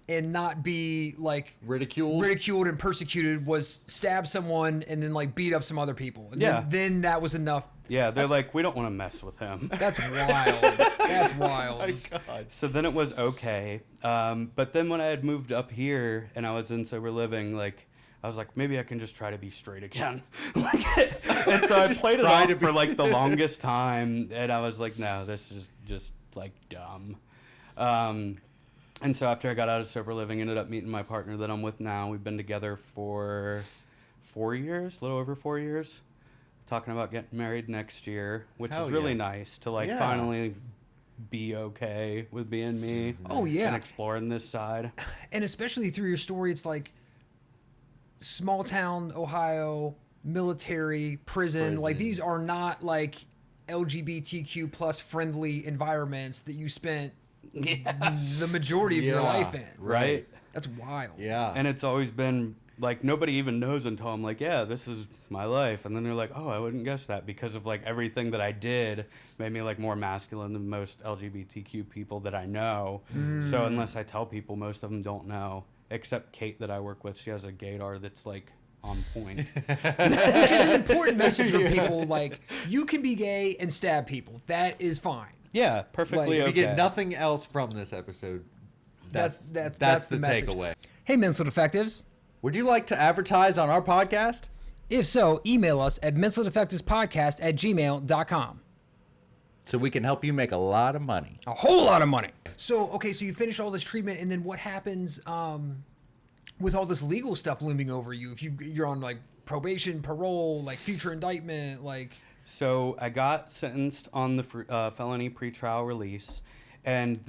and not be like ridiculed and persecuted was stab someone and then like beat up some other people. And Yeah. then that was enough. Yeah, they're like, we don't want to mess with him. That's wild. That's wild. My God. So then it was okay. But then when I had moved up here and I was in sober living, like, I was like, maybe I can just try to be straight again. And so I played it try off to for be- like the longest time. And I was like, no, this is just like dumb. And so after I got out of sober living, ended up meeting my partner that I'm with now. We've been together for 4 years, a little over 4 years. Talking about getting married next year, which Hell is really yeah. nice to like Yeah. finally be okay with being me. Oh, yeah. And exploring this side. And especially through your story, it's like small town Ohio, military, prison. Like these are not like LGBTQ plus friendly environments that you spent the majority of your Yeah. life in. Right. That's wild. Yeah. And it's always been like nobody even knows until I'm like, yeah, this is my life. And then they're like, oh, I wouldn't guess that because of like everything that I did made me like more masculine than most LGBTQ people that I know. So unless I tell people, most of them don't know, except Kate that I work with. She has a gaydar that's like on point. Which is an important message for people. Like, you can be gay and stab people. That is fine. Yeah, perfectly If okay. you get nothing else from this episode, that's That's the the message. takeaway. Hey, Mental Defectives. Would you like to advertise on our podcast? If so, email us at mentaldefectivespodcast@gmail.com. So we can help you make a lot of money. A whole lot of money. So, okay, so you finish all this treatment, and then what happens with all this legal stuff looming over you? If you're on, like, probation, parole, like, future indictment, like... So I got sentenced on the felony pretrial release, and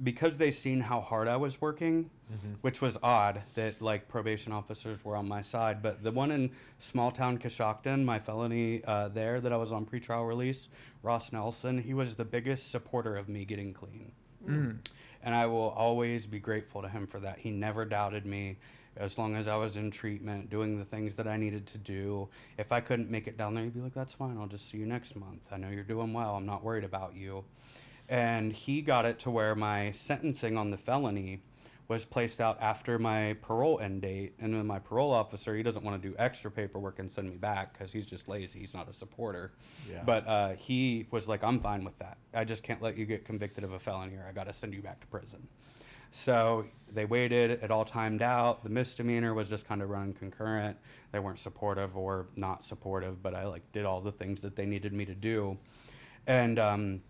because they seen how hard I was working, which was odd that like probation officers were on my side, but the one in small town Coshocton, my felony there that I was on pretrial release, Ross Nelson, he was the biggest supporter of me getting clean. And I will always be grateful to him for that. He never doubted me. As long as I was in treatment, doing the things that I needed to do. If I couldn't make it down there, he'd be like, that's fine. I'll just see you next month. I know you're doing well. I'm not worried about you. And he got it to where my sentencing on the felony was placed out after my parole end date. And then my parole officer, he doesn't want to do extra paperwork and send me back because he's just lazy. He's not a supporter. Yeah. But he was like, I'm fine with that. I just can't let you get convicted of a felony or I got to send you back to prison. So they waited, it all timed out. The misdemeanor was just kind of running concurrent. They weren't supportive or not supportive, but I like did all the things that they needed me to do. And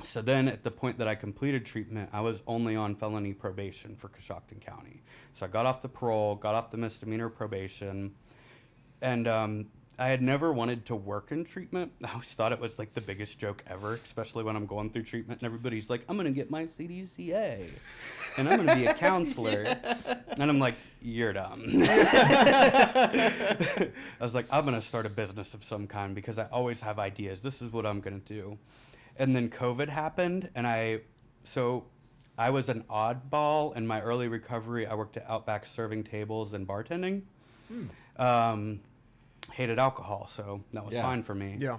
so then at the point that I completed treatment, I was only on felony probation for Coshocton County. So I got off the parole, got off the misdemeanor probation, and I had never wanted to work in treatment. I always thought it was like the biggest joke ever, especially when I'm going through treatment and everybody's like, I'm going to get my CDCA and I'm going to be a counselor. And I'm like, you're dumb. I was like, I'm going to start a business of some kind because I always have ideas. This is what I'm going to do. And then COVID happened and I was an oddball in my early recovery. I worked at Outback serving tables and bartending. Hated alcohol, so that was fine for me. Yeah.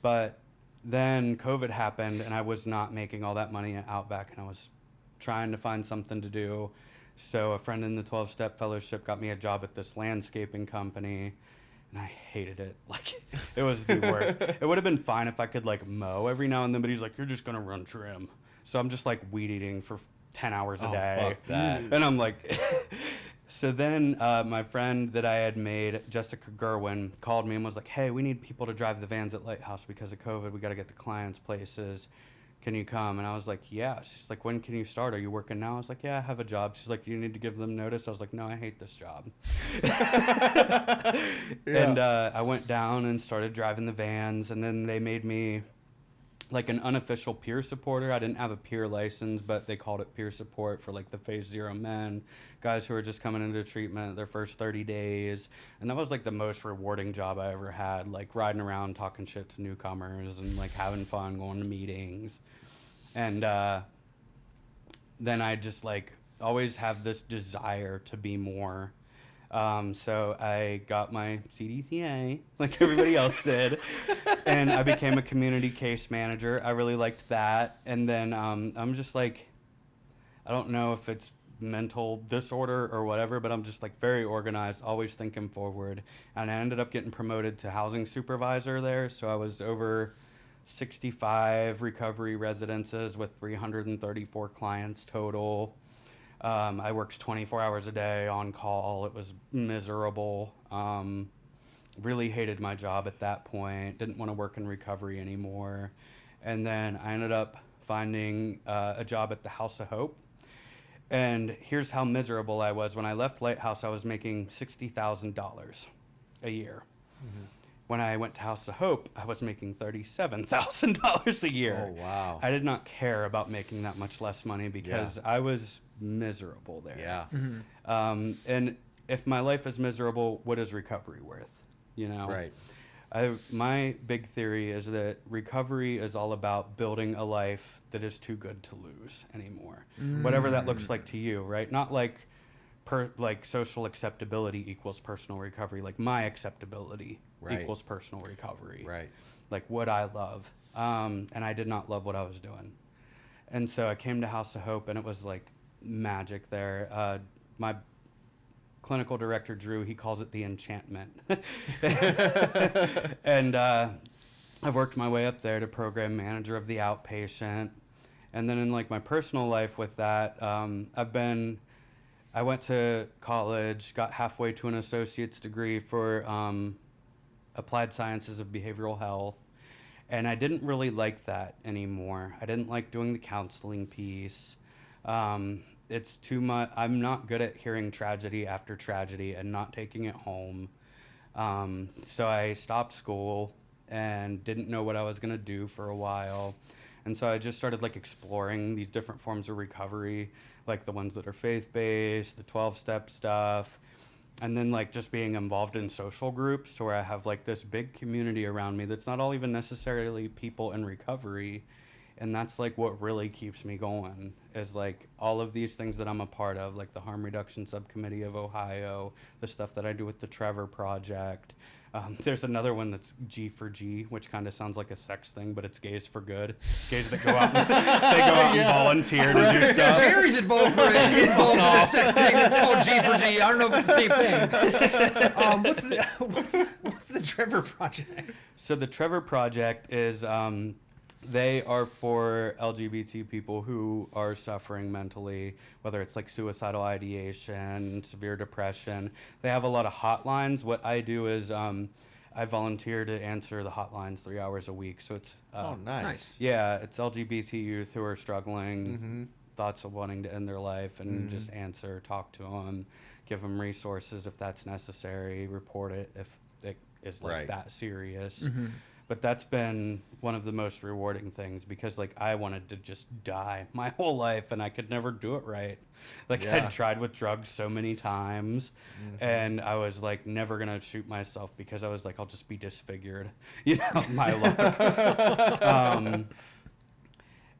But then COVID happened, and I was not making all that money at Outback, and I was trying to find something to do. So a friend in the 12-step fellowship got me a job at this landscaping company, and I hated it. Like, it was the worst. It would have been fine if I could, like, mow every now and then, but he's like, you're just going to run trim. So I'm just, like, weed eating for 10 hours a day. Fuck that. And I'm like... So then my friend that I had made, Jessica Gerwin, called me and was like, hey, we need people to drive the vans at Lighthouse because of COVID. We got to get the clients places. Can you come? And I was like, yeah. She's like, when can you start? Are you working now? I was like, yeah, I have a job. She's like, you need to give them notice. I was like, no, I hate this job. And I went down and started driving the vans. And then they made me like an unofficial peer supporter. I didn't have a peer license, but they called it peer support for like the phase 0 men, guys who were just coming into treatment their first 30 days. And that was like the most rewarding job I ever had, like riding around talking shit to newcomers and like having fun, going to meetings. And then I just like always have this desire to be more. So I got my CDCA like everybody else did, and I became a community case manager. I really liked that. And then I'm just like, I don't know if it's mental disorder or whatever, but I'm just like very organized, always thinking forward. And I ended up getting promoted to housing supervisor there. So I was over 65 recovery residences with 334 clients total. I worked 24 hours a day on call. It was miserable. Really hated my job at that point. Didn't want to work in recovery anymore. And then I ended up finding a job at the House of Hope. And here's how miserable I was. When I left Lighthouse, I was making $60,000 a year. Mm-hmm. When I went to House of Hope, I was making $37,000 a year. Oh, wow. I did not care about making that much less money because I was miserable there. Yeah. Mm-hmm. And if my life is miserable, what is recovery worth? You know? Right. My big theory is that recovery is all about building a life that is too good to lose anymore. Whatever that looks like to you, right? Not like social acceptability equals personal recovery. Like my acceptability equals personal recovery. Right. Like what I love. And I did not love what I was doing. And so I came to House of Hope, and it was like magic there. My clinical director, Drew, he calls it the enchantment. And I've worked my way up there to program manager of the outpatient. And then in like my personal life with that, I went to college, got halfway to an associate's degree for applied sciences of behavioral health. And I didn't really like that anymore. I didn't like doing the counseling piece. It's too much. I'm not good at hearing tragedy after tragedy and not taking it home. So I stopped school and didn't know what I was going to do for a while. And so I just started like exploring these different forms of recovery, like the ones that are faith-based, the 12-step stuff, and then like just being involved in social groups to where I have like this big community around me that's not all even necessarily people in recovery. And that's like what really keeps me going is like all of these things that I'm a part of, like the Harm Reduction Subcommittee of Ohio, the stuff that I do with the Trevor Project. There's another one that's G for G, which kind of sounds like a sex thing, but it's Gays for Good. Gays that go out and volunteer to do stuff. Jerry's involved in a sex thing that's called G for G. I don't know if it's the same thing. What's the Trevor Project? So the Trevor Project is they are for LGBT people who are suffering mentally, whether it's like suicidal ideation, severe depression. They have a lot of hotlines. What I do is I volunteer to answer the hotlines 3 hours a week. So it's nice. Yeah, it's LGBT youth who are struggling, thoughts of wanting to end their life, and just answer, talk to them, give them resources if that's necessary, report it if it is like that serious. But that's been one of the most rewarding things because like I wanted to just die my whole life and I could never do it right. Like I'd tried with drugs so many times and I was like never gonna shoot myself because I was like, I'll just be disfigured, you know, my luck.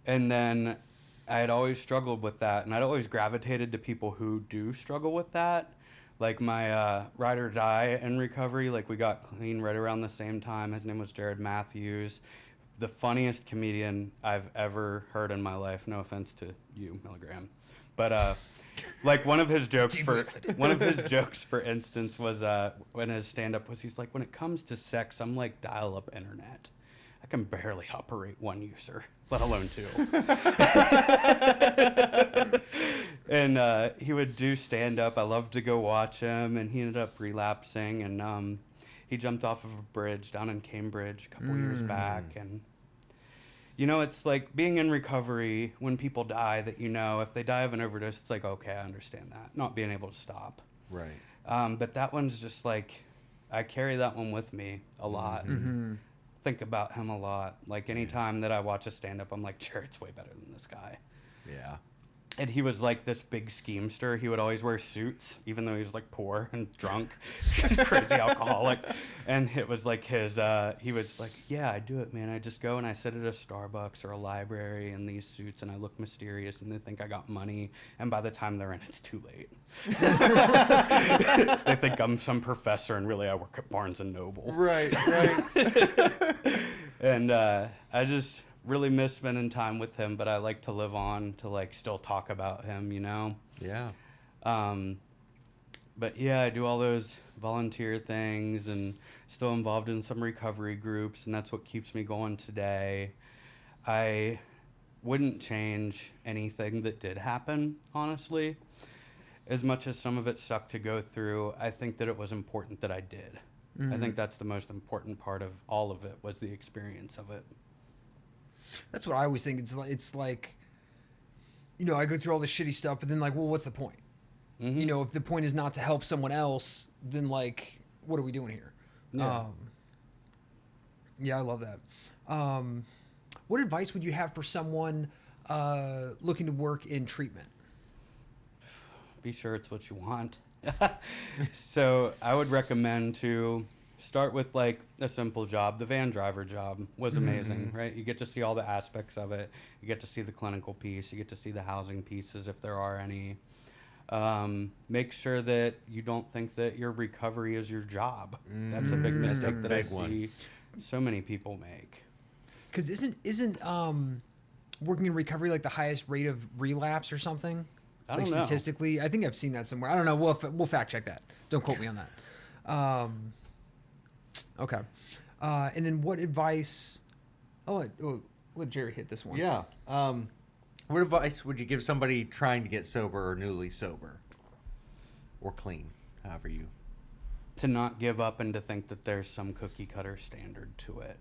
And then I had always struggled with that and I'd always gravitated to people who do struggle with that. Like my ride or die in recovery, like we got clean right around the same time. His name was Jared Matthews, the funniest comedian I've ever heard in my life. No offense to you, Milligram, but like one of his jokes for instance was when his stand-up was he's like, when it comes to sex, I'm like dial-up internet. I can barely operate one user, let alone two. And he would do stand-up. I loved to go watch him, and he ended up relapsing, and he jumped off of a bridge down in Cambridge a couple years back. And, you know, it's like being in recovery when people die that, you know, if they die of an overdose, it's like, okay, I understand that. Not being able to stop. Right. But that one's just like, I carry that one with me a lot. think about him a lot. Like anytime that I watch a stand-up, I'm like, Jared's way better than this guy. Yeah. And he was like this big schemester. He would always wear suits, even though he was like poor and drunk, crazy alcoholic. And it was like he was like, yeah, I do it, man. I just go and I sit at a Starbucks or a library in these suits and I look mysterious and they think I got money. And by the time they're in, it's too late. They think I'm some professor and really I work at Barnes and Noble. Right. And I just really miss spending time with him, but I like to live on to like still talk about him, you know? Yeah. But yeah, I do all those volunteer things and still involved in some recovery groups, and that's what keeps me going today. I wouldn't change anything that did happen, honestly. As much as some of it sucked to go through, I think that it was important that I did. I think that's the most important part of all of it, was the experience of it. That's what I always think. It's like, you know, I go through all this shitty stuff, but then like, well, what's the point? Mm-hmm. You know, if the point is not to help someone else, then like, what are we doing here? Yeah. Yeah, I love that. What advice would you have for someone looking to work in treatment? Be sure it's what you want. So I would recommend to start with like a simple job. The van driver job was amazing, right? You get to see all the aspects of it. You get to see the clinical piece. You get to see the housing pieces if there are any. Make sure that you don't think that your recovery is your job. That's a big mistake that I see so many people make. Because isn't working in recovery like the highest rate of relapse or something? I don't know. Statistically, I think I've seen that somewhere. I don't know. We'll fact check that. Don't quote me on that. Okay. And then what advice? I'll let Jerry hit this one. Yeah. What advice would you give somebody trying to get sober or newly sober? Or clean, however you... To not give up and to think that there's some cookie cutter standard to it.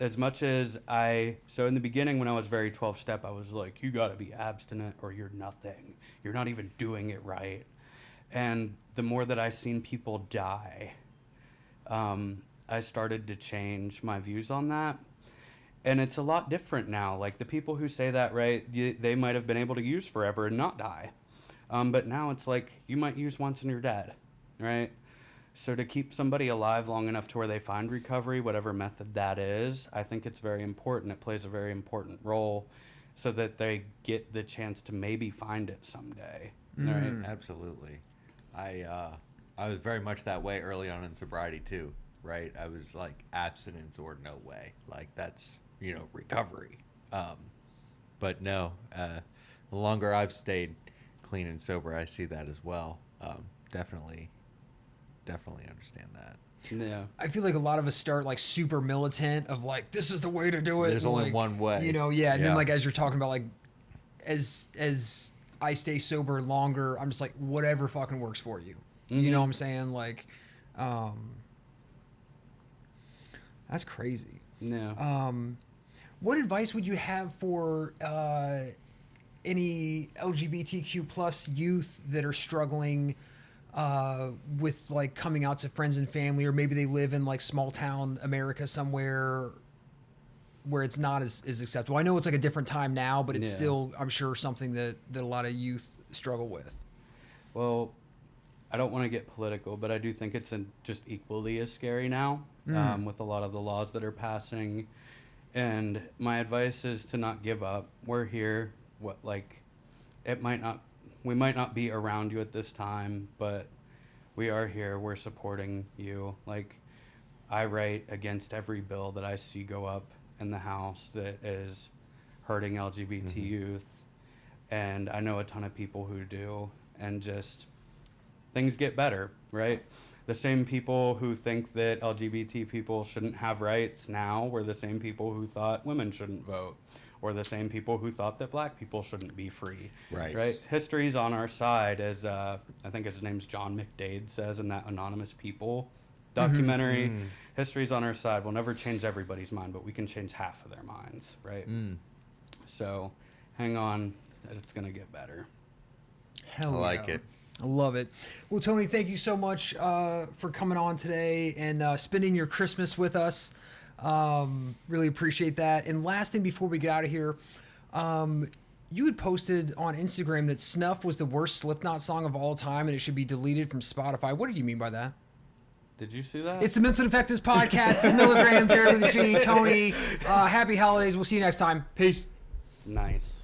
As much as so in the beginning when I was very 12-step, I was like, you got to be abstinent or you're nothing. You're not even doing it right. And the more that I seen people die, I started to change my views on that. And it's a lot different now. Like the people who say that, right, they might have been able to use forever and not die. But now it's like you might use once and you're dead, right? So to keep somebody alive long enough to where they find recovery, whatever method that is, I think it's very important. It plays a very important role so that they get the chance to maybe find it someday. Right? Absolutely. I was very much that way early on in sobriety too, right? I was like abstinence or no way. Like that's, you know, recovery. But no, the longer I've stayed clean and sober, I see that as well. Definitely understand that. Yeah. I feel like a lot of us start like super militant of like, this is the way to do it. There's and, only like, one way. You know, yeah. And then like as you're talking about like as I stay sober longer, I'm just like, whatever fucking works for you. You know what I'm saying? Like, that's crazy. Yeah. What advice would you have for any LGBTQ plus youth that are struggling with like coming out to friends and family, or maybe they live in like small town America somewhere where it's not as acceptable? I know it's like a different time now, but it's still, I'm sure, something that a lot of youth struggle with. Well, I don't want to get political, but I do think it's just equally as scary now with a lot of the laws that are passing. And my advice is to not give up. We're here. We might not be around you at this time, but we are here. We're supporting you. Like, I write against every bill that I see go up in the House that is hurting LGBT youth. And I know a ton of people who do. And just things get better, right? The same people who think that LGBT people shouldn't have rights now were the same people who thought women shouldn't vote, or the same people who thought that black people shouldn't be free. Right. History's on our side, as I think his name's John McDade says in that Anonymous People documentary. History's on our side. We'll never change everybody's mind, but we can change half of their minds, right? So hang on, it's going to get better. Hell I like yeah. it. I love it. Well, Tony, thank you so much for coming on today and spending your Christmas with us. Really appreciate that. And last thing before we get out of here, you had posted on Instagram that Snuff was the worst Slipknot song of all time and it should be deleted from Spotify. What did you mean by that? Did you see that? It's the Mental Defectives podcast. It's Milligram, Jared with the G, Tony. Happy holidays. We'll see you next time. Peace. Nice.